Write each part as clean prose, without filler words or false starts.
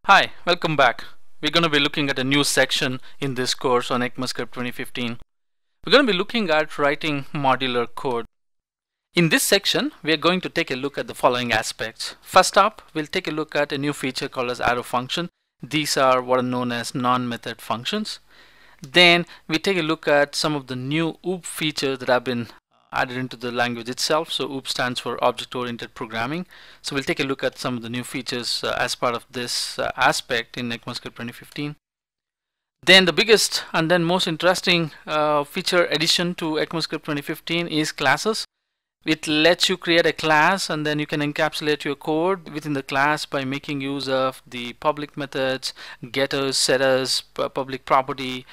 Hi, welcome back. We're going to be looking at a new section in this course on ECMAScript 2015. We're going to be looking at writing modular code. In this section, we are going to take a look at the following aspects. First up, we'll take a look at a new feature called as arrow function. These are what are known as non-method functions. Then we take a look at some of the new OOP features that have been added into the language itself. So OOP stands for object-oriented programming. So we'll take a look at some of the new features as part of this aspect in ECMAScript 2015. Then the biggest and then most interesting feature addition to ECMAScript 2015 is classes. It lets you create a class and then you can encapsulate your code within the class by making use of the public methods, getters, setters, public property,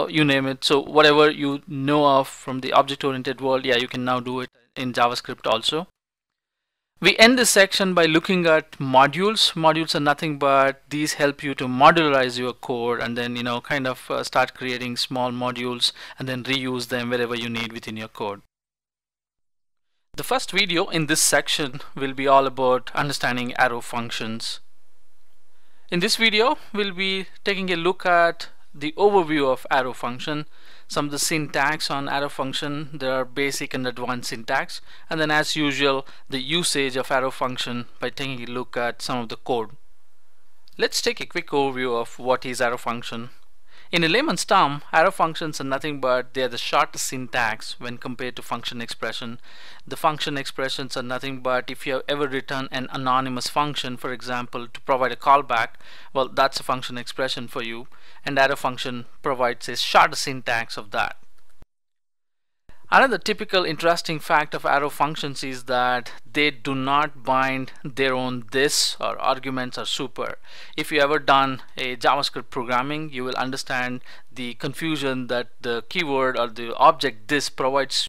you name it. So whatever you know of from the object-oriented world, yeah, you can now do it in JavaScript also. We end this section by looking at modules. Modules are nothing but these help you to modularize your code and then kind of start creating small modules and then reuse them wherever you need within your code. The first video in this section will be all about understanding arrow functions. In this video, we'll be taking a look at the overview of arrow function, some of the syntax on arrow function. There are basic and advanced syntax, and then as usual, the usage of arrow function by taking a look at some of the code. Let's take a quick overview of what is arrow function. In a layman's term, arrow functions are nothing but they are the shortest syntax when compared to function expression. The function expressions are nothing but if you have ever written an anonymous function, for example, to provide a callback, well, that's a function expression for you, and arrow function provides a shorter syntax of that. Another typical interesting fact of arrow functions is that they do not bind their own this or arguments or super. If you ever done a JavaScript programming, you will understand the confusion that the keyword or the object this provides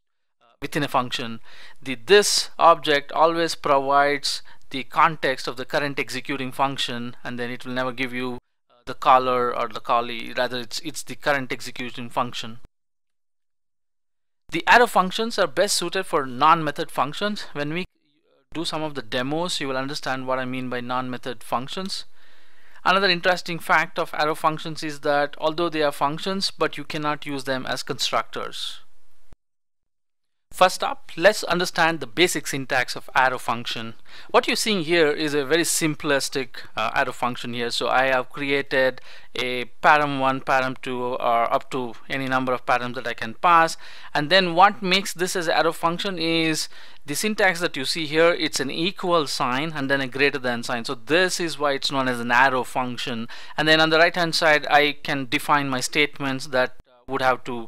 within a function. The this object always provides the context of the current executing function, and then it will never give you the caller or the callee. Rather, it's the current executing function. The arrow functions are best suited for non-method functions. When we do some of the demos, you will understand what I mean by non-method functions. Another interesting fact of arrow functions is that although they are functions, but you cannot use them as constructors. First up, let's understand the basic syntax of arrow function. What you're seeing here is a very simplistic arrow function here. So I have created a param1, param2, or up to any number of params that I can pass. And then what makes this as an arrow function is the syntax that you see here. It's an equal sign and then a greater than sign. So this is why it's known as an arrow function. And then on the right hand side, I can define my statements that would have to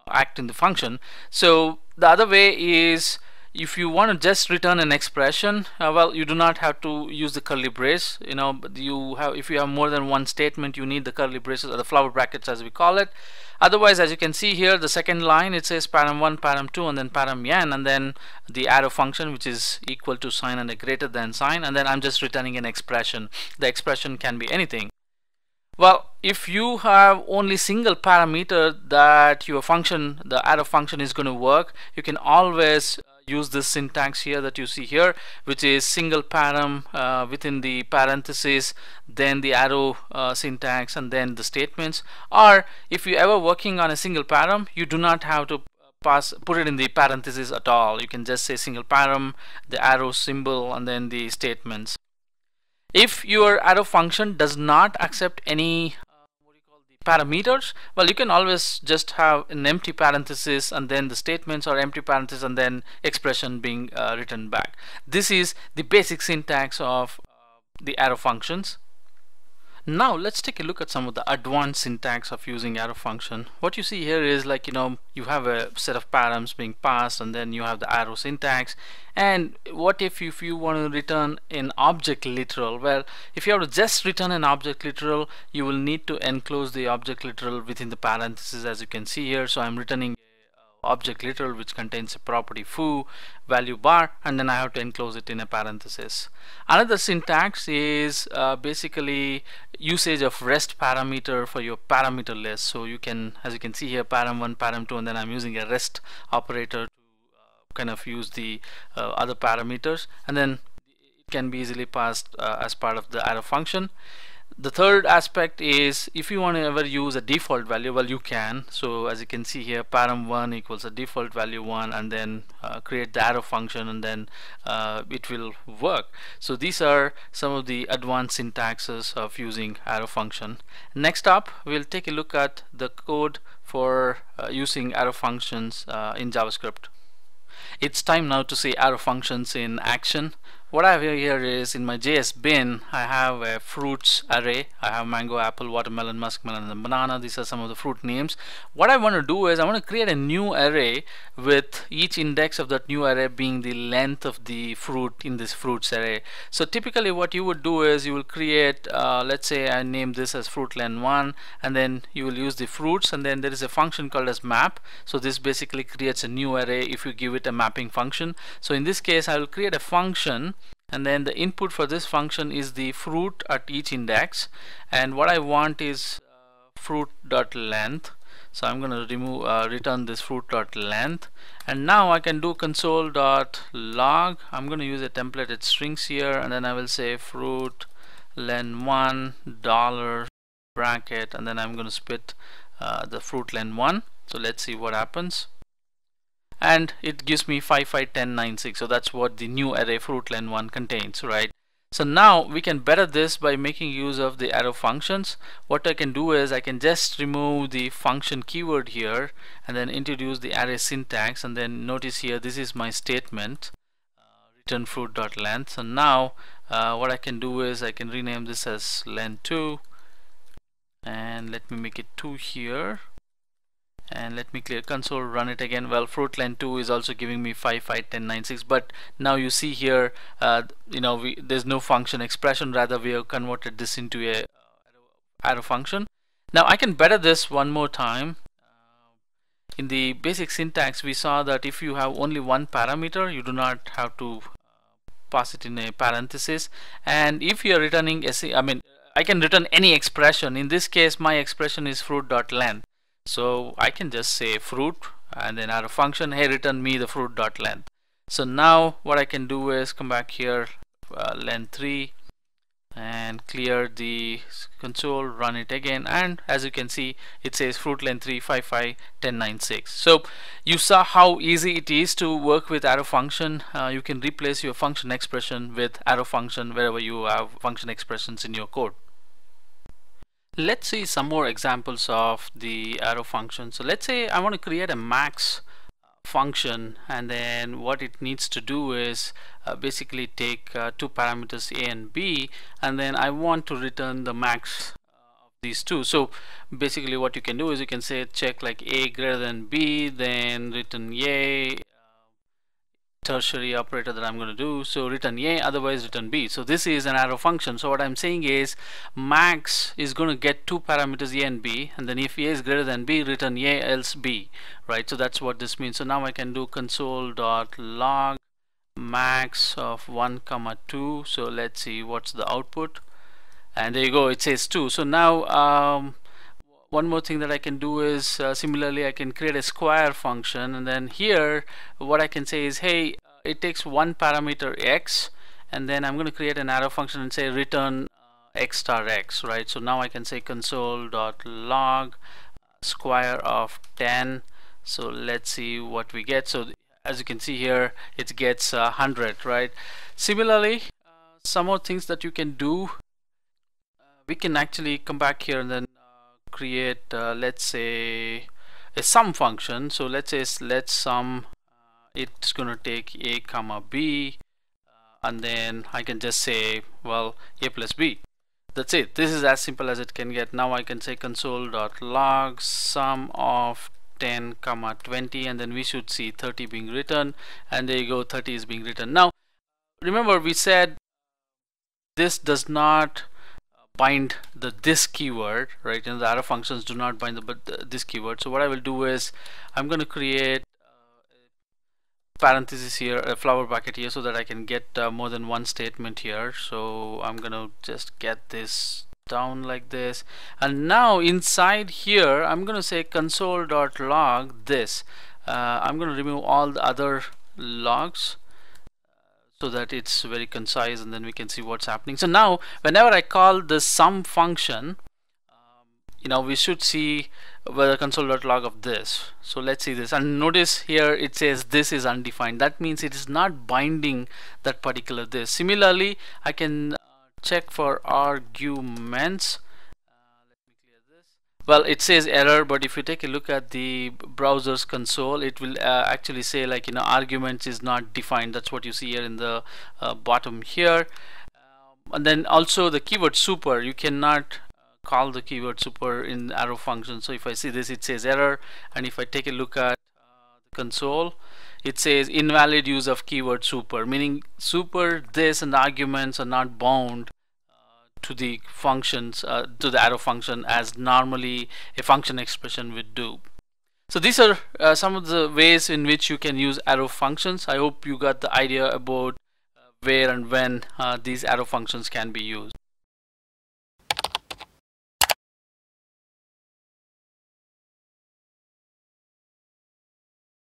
act in the function. So the other way is if you want to just return an expression, well, you do not have to use the curly brace. If you have more than one statement, you need the curly braces or the flower brackets as we call it. Otherwise, as you can see here, the second line, it says param1, param2, and then param-n, and then the arrow function, which is equal to sign and a greater than sign, and then I'm just returning an expression. The expression can be anything. Well, if you have only single parameter that your function, the arrow function, is going to work, you can always use this syntax here that you see here, which is single param within the parentheses, then the arrow syntax, and then the statements. Or if you're ever working on a single param, you do not have to put it in the parentheses at all. You can just say single param, the arrow symbol, and then the statements. If your arrow function does not accept any parameters, well, you can always just have an empty parenthesis and then the statements or empty parenthesis and then expression being written back. This is the basic syntax of the arrow functions. Now let's take a look at some of the advanced syntax of using arrow function. What you see here is like you have a set of params being passed and then you have the arrow syntax. And what if you want to return an object literal? Well, if you have to just return an object literal, you will need to enclose the object literal within the parentheses, as you can see here. So I'm returning object literal which contains a property foo, value bar, and then I have to enclose it in a parenthesis. Another syntax is basically usage of rest parameter for your parameter list. So you can, as you can see here, param1, param2, and then I'm using a rest operator to kind of use the other parameters, and then it can be easily passed as part of the arrow function. The third aspect is if you want to ever use a default value, well, you can. So as you can see here, param1 equals a default value 1, and then create the arrow function, and then it will work. So these are some of the advanced syntaxes of using arrow function. Next up, we'll take a look at the code for using arrow functions in JavaScript. It's time now to see arrow functions in action. What I have here is, in my JS bin, I have a fruits array. I have mango, apple, watermelon, muskmelon, and banana. These are some of the fruit names. What I want to do is I want to create a new array with each index of that new array being the length of the fruit in this fruits array. So typically what you would do is you will create, let's say I name this as fruit len 1, and then you will use the fruits, and then there is a function called as map. So this basically creates a new array if you give it a mapping function. So in this case I will create a function, and then the input for this function is the fruit at each index, and what I want is fruit.length. So I'm going to remove return this fruit.length, and now I can do console.log. I'm going to use a templated strings here, and then I will say fruit len 1 dollar bracket, and then I'm going to split the fruit len 1. So let's see what happens, and it gives me 551096. So that's what the new array fruit len 1 contains, right? So now we can better this by making use of the arrow functions. What I can do is I can just remove the function keyword here, and then introduce the array syntax, and then notice here this is my statement, return fruit.length. So now what I can do is I can rename this as len2, and let me make it 2 here, and let me clear console, run it again. Well, fruit len 2 is also giving me 551096, but now you see here there's no function expression, rather we have converted this into a arrow function. Now I can better this one more time. In the basic syntax we saw that if you have only one parameter, you do not have to pass it in a parenthesis, and if you are returning I can return any expression. In this case my expression is fruit.length. So I can just say fruit and then arrow function, hey, return me the fruit.length. So now what I can do is come back here, len3, and clear the console, run it again, and as you can see it says fruit len3 551096. So you saw how easy it is to work with arrow function. You can replace your function expression with arrow function wherever you have function expressions in your code. Let's see some more examples of the arrow function. So let's say I want to create a max function, and then what it needs to do is basically take two parameters a and b, and then I want to return the max of these two. So basically what you can do is you can say check like a greater than b, then return a, tertiary operator that I'm going to do, so return a, otherwise return b. So this is an arrow function. So what I'm saying is max is going to get two parameters a and b, and then if a is greater than b, return a else b, right? So that's what this means. So now I can do console.log max of 1, 2. So let's see what's the output, and there you go, it says 2. So now one more thing that I can do is similarly I can create a square function, and then here what I can say is, hey, it takes one parameter x, and then I'm going to create an arrow function and say return x star x, right? So now I can say console.log square of 10. So let's see what we get. So as you can see here it gets 100, right? Similarly some more things that you can do, we can actually come back here and then create let's say a sum function. So let's say let sum, it's going to take a comma b, and then I can just say, well, a plus b. That's it. This is as simple as it can get. Now I can say console.log sum of 10, 20, and then we should see 30 being written, and there you go, 30 is being written. Now remember we said this does not bind the this keyword, right? And the arrow functions do not bind this keyword. So what I will do is I'm going to create parenthesis here, a flower bracket here, so that I can get more than one statement here. So I'm going to just get this down like this, and now inside here I'm going to say console.log this. I'm going to remove all the other logs. so that it's very concise, and then we can see what's happening. So now whenever I call the sum function, we should see the console.log of this. So let's see this, and notice here it says this is undefined. That means it is not binding that particular this. Similarly, I can check for arguments. Let me clear this. Well, it says error, but if you take a look at the browser's console, it will actually say like arguments is not defined. That's what you see here in the bottom here. And then also the keyword super, you cannot call the keyword super in arrow function. So if I see this, it says error, and if I take a look at the console, it says invalid use of keyword super, meaning super this and the arguments are not bound to the functions, to the arrow function as normally a function expression would do. So these are some of the ways in which you can use arrow functions. I hope you got the idea about where and when these arrow functions can be used.